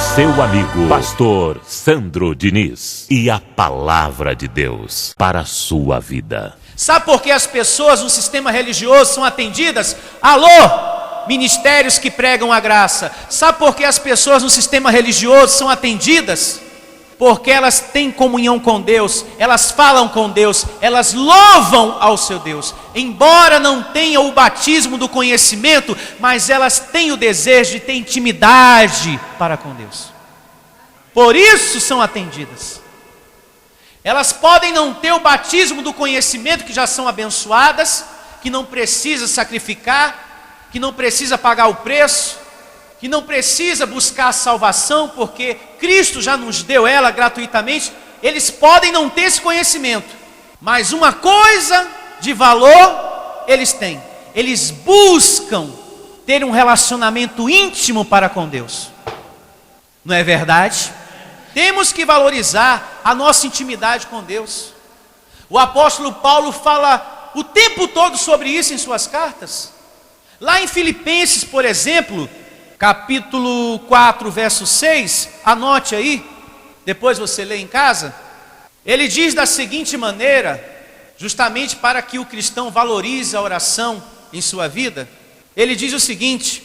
Seu amigo, pastor Sandro Diniz, e a palavra de Deus para a sua vida. Sabe por que as pessoas no sistema religioso são atendidas? Alô, ministérios que pregam a graça. Sabe por que as pessoas no sistema religioso são atendidas? Porque elas têm comunhão com Deus, elas falam com Deus, elas louvam ao seu Deus. Embora não tenham o batismo do conhecimento, mas elas têm o desejo de ter intimidade para com Deus. Por isso são atendidas. Elas podem não ter o batismo do conhecimento, que já são abençoadas, que não precisa sacrificar, que não precisa pagar o preço, que não precisa buscar a salvação, porque Cristo já nos deu ela gratuitamente. Eles podem não ter esse conhecimento, mas uma coisa de valor eles têm: eles buscam ter um relacionamento íntimo para com Deus. Não é verdade? Temos que valorizar a nossa intimidade com Deus. O apóstolo Paulo fala o tempo todo sobre isso em suas cartas. Lá em Filipenses, por exemplo, capítulo 4, verso 6, anote aí, depois você lê em casa. Ele diz da seguinte maneira, justamente para que o cristão valorize a oração em sua vida. Ele diz o seguinte: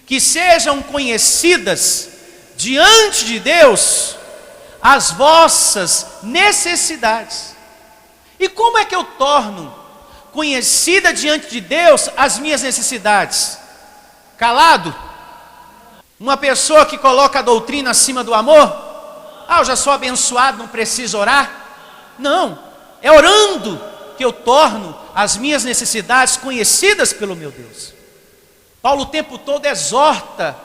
que sejam conhecidas diante de Deus as vossas necessidades. E como é que eu torno conhecida diante de Deus as minhas necessidades? Calado? Uma pessoa que coloca a doutrina acima do amor? Ah, eu já sou abençoado, não preciso orar? Não, é orando que eu torno as minhas necessidades conhecidas pelo meu Deus. Paulo o tempo todo exorta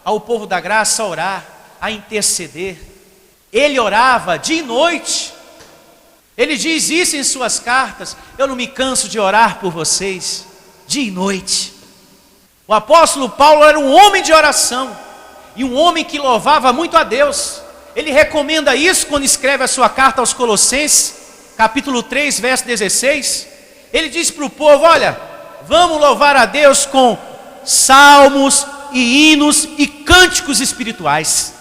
ao povo da graça a orar, a interceder. Ele orava dia e noite. Ele diz isso em suas cartas: eu não me canso de orar por vocês, dia e noite. O apóstolo Paulo era um homem de oração, e um homem que louvava muito a Deus. Ele recomenda isso quando escreve a sua carta aos Colossenses, capítulo 3, verso 16. Ele diz para o povo: olha, vamos louvar a Deus com salmos e hinos e cânticos espirituais.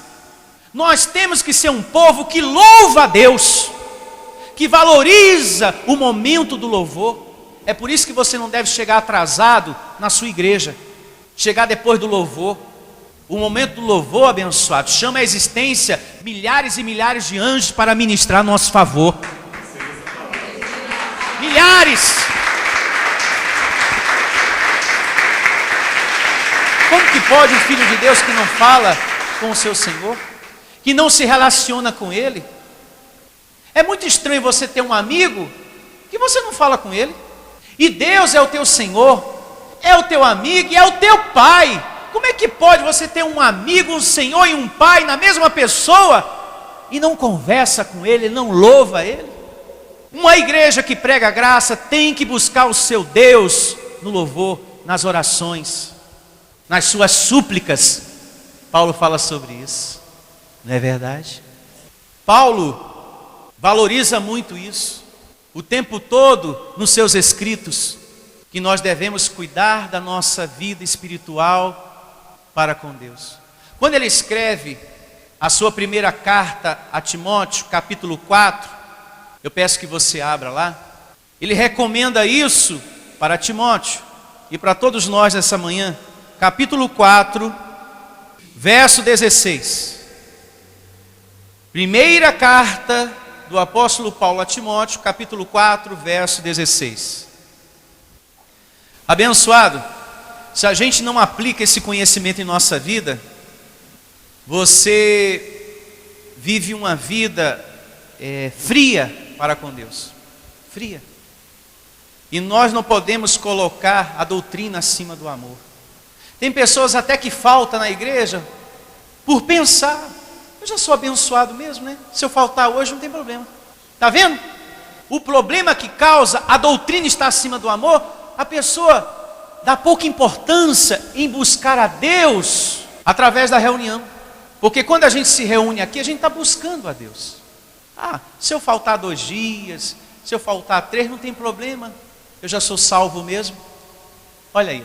Nós temos que ser um povo que louva a Deus, que valoriza o momento do louvor. É por isso que você não deve chegar atrasado na sua igreja, chegar depois do louvor. O momento do louvor, abençoado, chama à existência milhares e milhares de anjos para ministrar a nosso favor. Milhares. Como que pode um filho de Deus que não fala com o seu Senhor, que não se relaciona com Ele? É muito estranho você ter um amigo que você não fala com ele. E Deus é o teu Senhor, é o teu amigo e é o teu Pai. Como é que pode você ter um amigo, um Senhor e um Pai na mesma pessoa e não conversa com Ele, não louva Ele? Uma igreja que prega a graça tem que buscar o seu Deus no louvor, nas orações, nas suas súplicas. Paulo fala sobre isso, não é verdade? Paulo valoriza muito isso, o tempo todo nos seus escritos, que nós devemos cuidar da nossa vida espiritual para com Deus. Quando ele escreve a sua primeira carta a Timóteo, capítulo 4, eu peço que você abra lá. Ele recomenda isso para Timóteo e para todos nós nessa manhã. Capítulo 4, verso 16. Primeira carta do apóstolo Paulo a Timóteo, capítulo 4, verso 16. Abençoado, se a gente não aplica esse conhecimento em nossa vida, você vive uma vida fria para com Deus. Fria. E nós não podemos colocar a doutrina acima do amor. Tem pessoas até que faltam na igreja por pensar: eu já sou abençoado mesmo, né? Se eu faltar hoje não tem problema. Está vendo? O problema que causa a doutrina estar acima do amor, a pessoa dá pouca importância em buscar a Deus através da reunião. Porque quando a gente se reúne aqui, a gente está buscando a Deus. Ah, se eu faltar 2 dias, se eu faltar 3, não tem problema. Eu já sou salvo mesmo. Olha aí.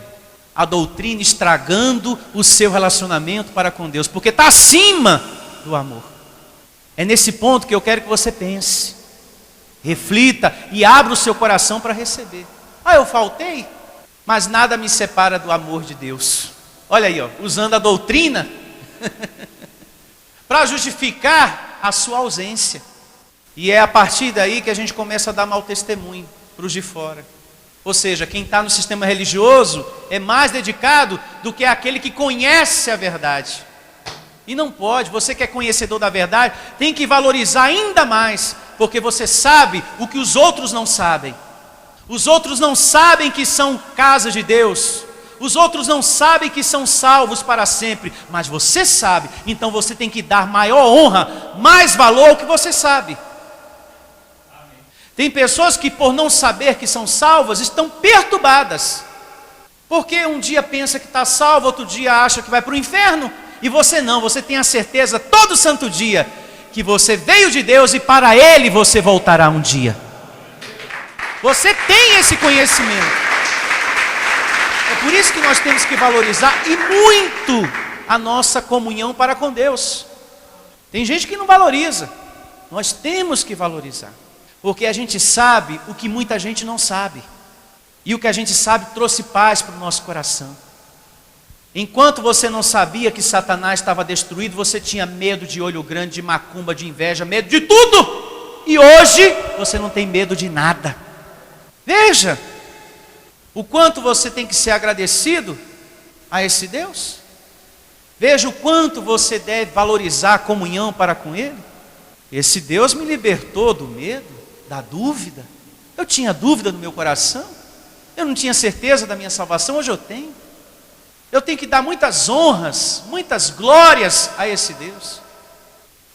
a doutrina estragando o seu relacionamento para com Deus, porque está acima do amor. É nesse ponto que eu quero que você pense, reflita e abra o seu coração para receber. Eu faltei, mas nada me separa do amor de Deus. Olha aí, usando a doutrina para justificar a sua ausência. E é a partir daí que a gente começa a dar mau testemunho para os de fora. Ou seja, quem está no sistema religioso é mais dedicado do que aquele que conhece a verdade. E não pode, você que é conhecedor da verdade, tem que valorizar ainda mais, porque você sabe o que os outros não sabem. Os outros não sabem que são casa de Deus. Os outros não sabem que são salvos para sempre, mas você sabe, então você tem que dar maior honra, mais valor ao que você sabe. Tem pessoas que, por não saber que são salvas, estão perturbadas. Porque um dia pensa que está salvo, outro dia acha que vai para o inferno. E você não, você tem a certeza todo santo dia que você veio de Deus e para Ele você voltará um dia. Você tem esse conhecimento. É por isso que nós temos que valorizar e muito a nossa comunhão para com Deus. Tem gente que não valoriza. Nós temos que valorizar. Porque a gente sabe o que muita gente não sabe. E o que a gente sabe trouxe paz para o nosso coração. Enquanto você não sabia que Satanás estava destruído, você tinha medo de olho grande, de macumba, de inveja, medo de tudo. E hoje você não tem medo de nada. Veja o quanto você tem que ser agradecido a esse Deus. Veja o quanto você deve valorizar a comunhão para com Ele. Esse Deus me libertou do medo, da dúvida. Eu tinha dúvida no meu coração. Eu não tinha certeza da minha salvação, hoje eu tenho. Eu tenho que dar muitas honras, muitas glórias a esse Deus.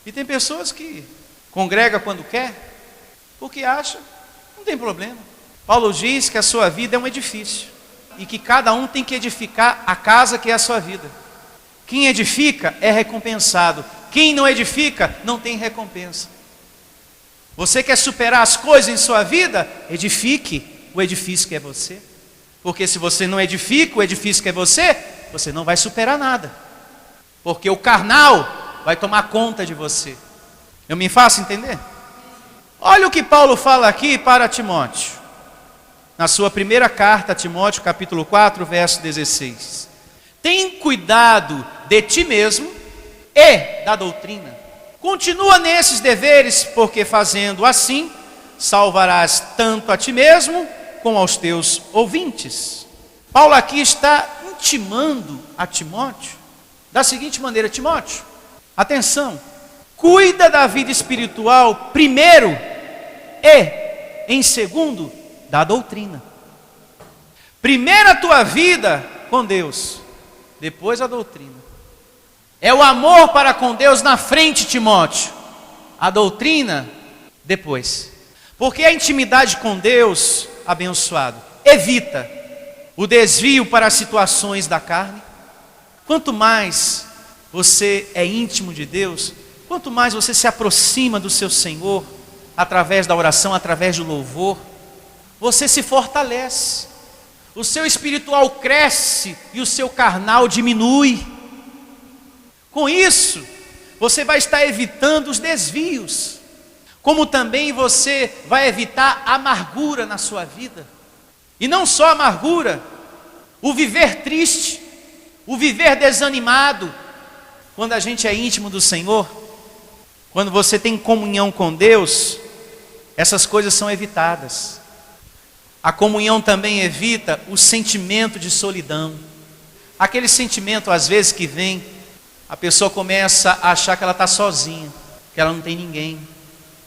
E tem pessoas que congregam quando quer, porque acha, não tem problema. Paulo diz que a sua vida é um edifício, e que cada um tem que edificar a casa que é a sua vida. Quem edifica é recompensado. Quem não edifica, não tem recompensa. Você quer superar as coisas em sua vida? Edifique o edifício que é você. Porque se você não edifica o edifício que é você, você não vai superar nada. Porque o carnal vai tomar conta de você. Eu me faço entender? Olha o que Paulo fala aqui para Timóteo. Na sua primeira carta a Timóteo, capítulo 4, verso 16. Tem cuidado de ti mesmo e da doutrina. Continua nesses deveres, porque fazendo assim, salvarás tanto a ti mesmo, como aos teus ouvintes. Paulo aqui está intimando a Timóteo, da seguinte maneira: Timóteo, atenção, cuida da vida espiritual primeiro e, em segundo, da doutrina. Primeiro a tua vida com Deus, depois a doutrina. É o amor para com Deus na frente, Timóteo. A doutrina depois. Porque a intimidade com Deus, abençoado, evita o desvio para as situações da carne. Quanto mais você é íntimo de Deus, quanto mais você se aproxima do seu Senhor, através da oração, através do louvor, você se fortalece. O seu espiritual cresce e o seu carnal diminui. Com isso, você vai estar evitando os desvios, como também você vai evitar a amargura na sua vida. E não só a amargura, o viver triste, o viver desanimado. Quando a gente é íntimo do Senhor, quando você tem comunhão com Deus, essas coisas são evitadas. A comunhão também evita o sentimento de solidão. Aquele sentimento às vezes que vem, a pessoa começa a achar que ela está sozinha, que ela não tem ninguém.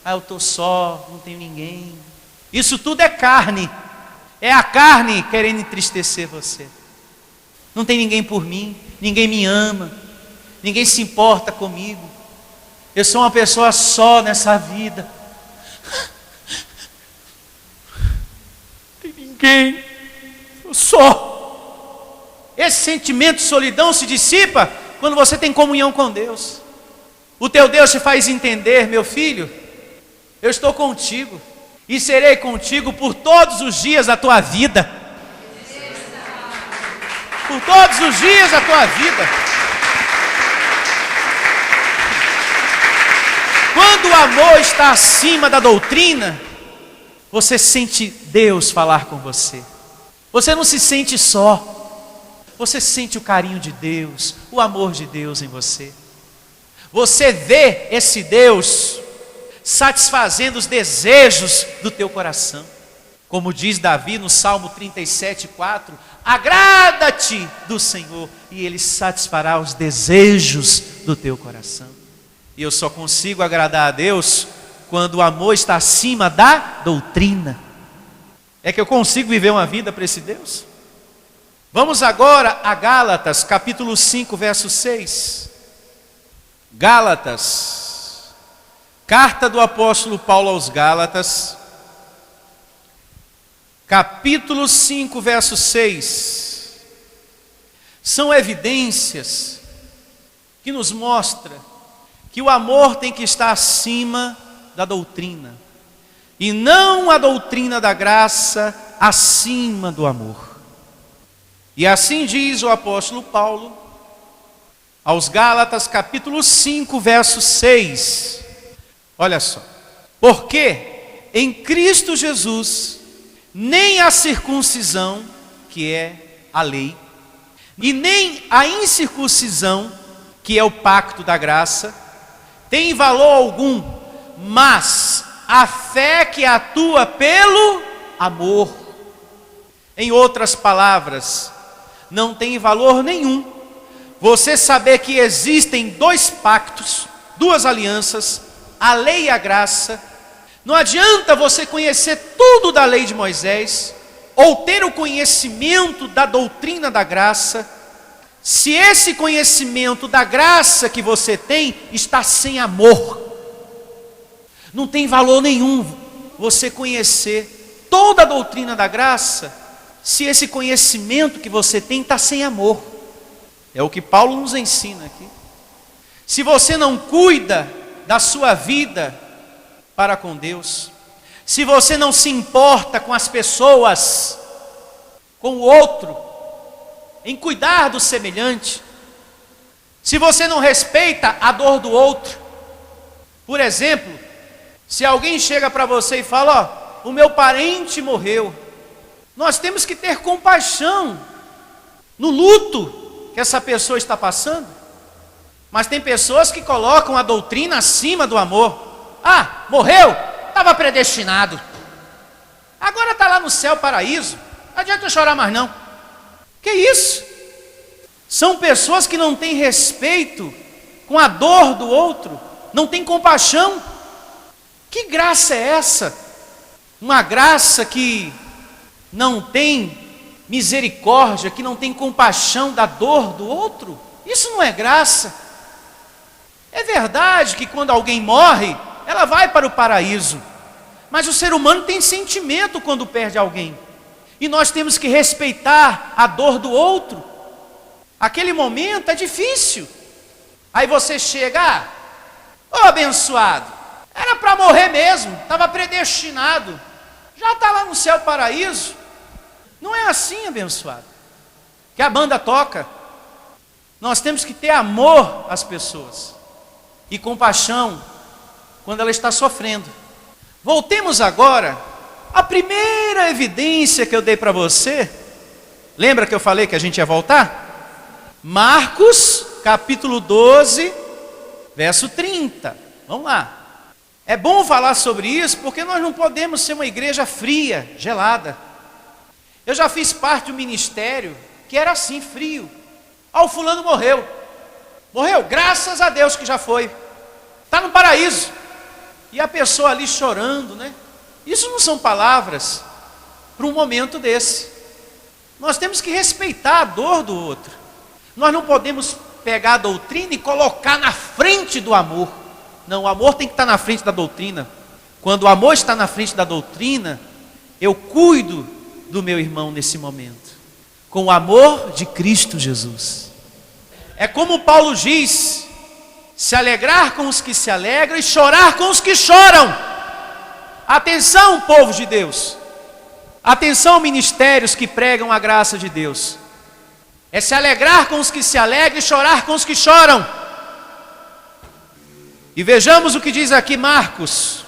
Eu estou só, não tenho ninguém. Isso tudo é carne. É a carne querendo entristecer você. Não tem ninguém por mim, ninguém me ama, ninguém se importa comigo. Eu sou uma pessoa só nessa vida. Não tem ninguém, eu só. Esse sentimento de solidão se dissipa quando você tem comunhão com Deus. O teu Deus te faz entender: meu filho, eu estou contigo e serei contigo por todos os dias da tua vida. por todos os dias da tua vida. Quando o amor está acima da doutrina, você sente Deus falar com você. Você não se sente só. Você sente o carinho de Deus, o amor de Deus em você. Você vê esse Deus satisfazendo os desejos do teu coração. Como diz Davi no Salmo 37:4, agrada-te do Senhor e Ele satisfará os desejos do teu coração. E eu só consigo agradar a Deus quando o amor está acima da doutrina. É que eu consigo viver uma vida para esse Deus? Vamos agora a Gálatas, capítulo 5, verso 6. Gálatas, carta do apóstolo Paulo aos Gálatas, capítulo 5, verso 6. São evidências que nos mostram que o amor tem que estar acima da doutrina, e não a doutrina da graça acima do amor. E assim diz o apóstolo Paulo aos Gálatas, capítulo 5, verso 6. Olha só. Porque em Cristo Jesus, nem a circuncisão, que é a lei, e nem a incircuncisão, que é o pacto da graça, tem valor algum, mas a fé que atua pelo amor. Em outras palavras, não tem valor nenhum você saber que existem dois pactos, duas alianças, a lei e a graça. Não adianta você conhecer tudo da lei de Moisés, ou ter o conhecimento da doutrina da graça, se esse conhecimento da graça que você tem está sem amor. Não tem valor nenhum você conhecer toda a doutrina da graça, se esse conhecimento que você tem está sem amor. É o que Paulo nos ensina aqui. Se você não cuida da sua vida para com Deus, se você não se importa com as pessoas, com o outro, em cuidar do semelhante, se você não respeita a dor do outro, por exemplo, se alguém chega para você e fala, ó, o meu parente morreu, nós temos que ter compaixão no luto que essa pessoa está passando. Mas tem pessoas que colocam a doutrina acima do amor. Ah, morreu? Estava predestinado. Agora está lá no céu, paraíso. Não adianta eu chorar mais não. Que isso? São pessoas que não têm respeito com a dor do outro, não têm compaixão. Que graça é essa? Uma graça que não tem misericórdia, que não tem compaixão da dor do outro? Isso não é graça. É verdade que quando alguém morre, ela vai para o paraíso, mas o ser humano tem sentimento quando perde alguém, e nós temos que respeitar a dor do outro. Aquele momento é difícil. Aí você chega, ô abençoado, era para morrer mesmo, estava predestinado, já está lá no céu, paraíso. Não é assim, abençoado, que a banda toca. Nós temos que ter amor às pessoas e compaixão quando ela está sofrendo. Voltemos agora à primeira evidência que eu dei para você. Lembra que eu falei que a gente ia voltar? Marcos, capítulo 12, verso 30. Vamos lá. É bom falar sobre isso porque nós não podemos ser uma igreja fria, gelada. Eu já fiz parte de um ministério que era assim, frio. Ah, o fulano morreu. Morreu, graças a Deus que já foi. Está no paraíso. E a pessoa ali chorando, né? Isso não são palavras para um momento desse. Nós temos que respeitar a dor do outro. Nós não podemos pegar a doutrina e colocar na frente do amor. Não, o amor tem que estar na frente da doutrina. Quando o amor está na frente da doutrina, eu cuido do meu irmão nesse momento, com o amor de Cristo Jesus. É como Paulo diz, se alegrar com os que se alegram e chorar com os que choram. Atenção, povo de Deus. Atenção, ministérios que pregam a graça de Deus. é se alegrar com os que se alegram e chorar com os que choram. E vejamos o que diz aqui Marcos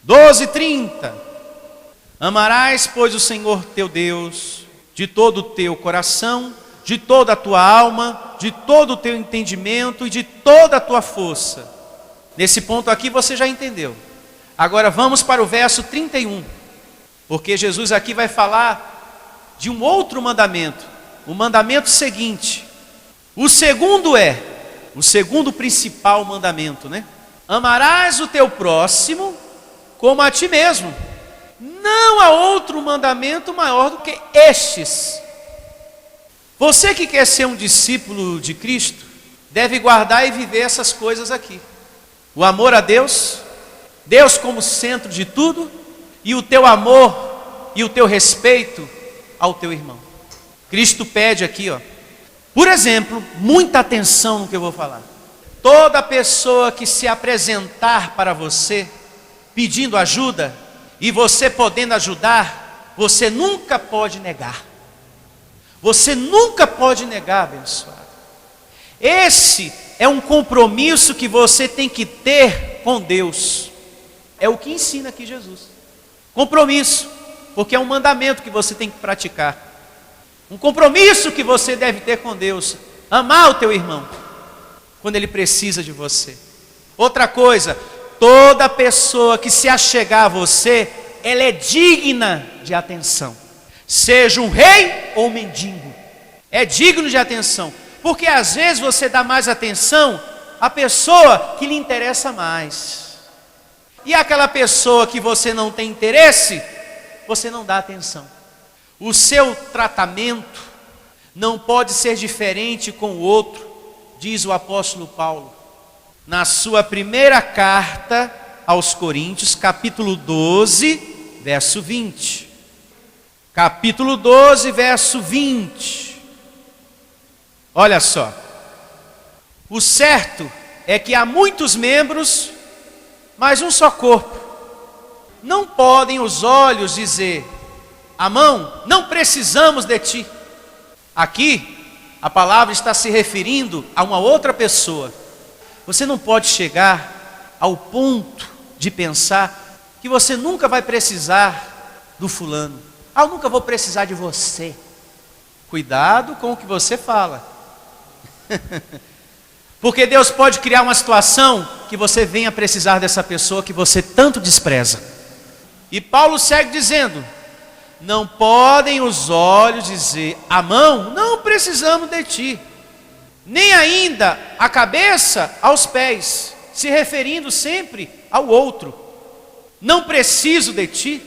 12:30. Amarás, pois, o Senhor teu Deus de todo o teu coração, de toda a tua alma, de todo o teu entendimento e de toda a tua força. Nesse ponto aqui você já entendeu. Agora vamos para o verso 31. Porque Jesus aqui vai falar de um outro mandamento. O mandamento seguinte. O segundo principal mandamento, né? Amarás o teu próximo como a ti mesmo. Não há outro mandamento maior do que estes. Você que quer ser um discípulo de Cristo, deve guardar e viver essas coisas aqui. O amor a Deus, Deus como centro de tudo, e o teu amor e o teu respeito ao teu irmão. Cristo pede aqui, por exemplo, muita atenção no que eu vou falar. Toda pessoa que se apresentar para você, pedindo ajuda, e você podendo ajudar, você nunca pode negar. Você nunca pode negar, abençoado. Esse é um compromisso que você tem que ter com Deus. É o que ensina aqui Jesus. Compromisso, porque é um mandamento que você tem que praticar. Um compromisso que você deve ter com Deus. Amar o teu irmão, quando ele precisa de você. Outra coisa, toda pessoa que se achegar a você, ela é digna de atenção. Seja um rei ou um mendigo, é digno de atenção. Porque às vezes você dá mais atenção à pessoa que lhe interessa mais. E aquela pessoa que você não tem interesse, você não dá atenção. O seu tratamento não pode ser diferente com o outro, diz o apóstolo Paulo, na sua primeira carta aos Coríntios, capítulo 12, verso 20. Capítulo 12, verso 20. Olha só. O certo é que há muitos membros, mas um só corpo. Não podem os olhos dizer à mão, não precisamos de ti. Aqui, a palavra está se referindo a uma outra pessoa. Você não pode chegar ao ponto de pensar que você nunca vai precisar do fulano. Eu nunca vou precisar de você. Cuidado com o que você fala. Porque Deus pode criar uma situação que você venha precisar dessa pessoa que você tanto despreza. E Paulo segue dizendo, não podem os olhos dizer à mão, não precisamos de ti. Nem ainda a cabeça aos pés, se referindo sempre ao outro. Não preciso de ti.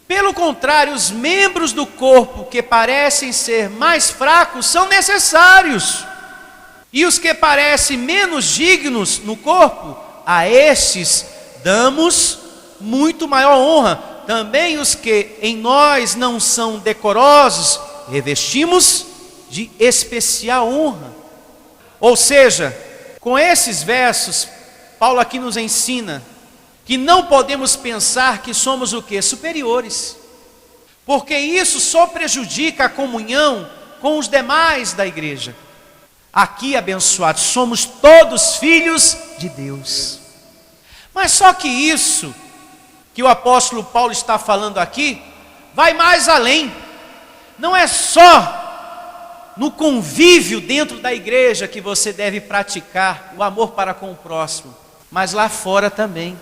Pelo contrário, os membros do corpo que parecem ser mais fracos são necessários. E os que parecem menos dignos no corpo, a estes damos muito maior honra. Também os que em nós não são decorosos, revestimos de especial honra. Ou seja, com esses versos, Paulo aqui nos ensina que não podemos pensar que somos o quê? Superiores. Porque isso só prejudica a comunhão com os demais da igreja. Aqui, abençoados, somos todos filhos de Deus. Mas só que isso que o apóstolo Paulo está falando aqui, vai mais além. Não é só no convívio dentro da igreja que você deve praticar o amor para com o próximo, mas lá fora também.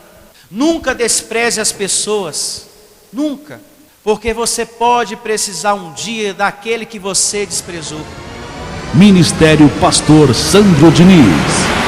Nunca despreze as pessoas, nunca, porque você pode precisar um dia daquele que você desprezou. Ministério Pastor Sandro Diniz.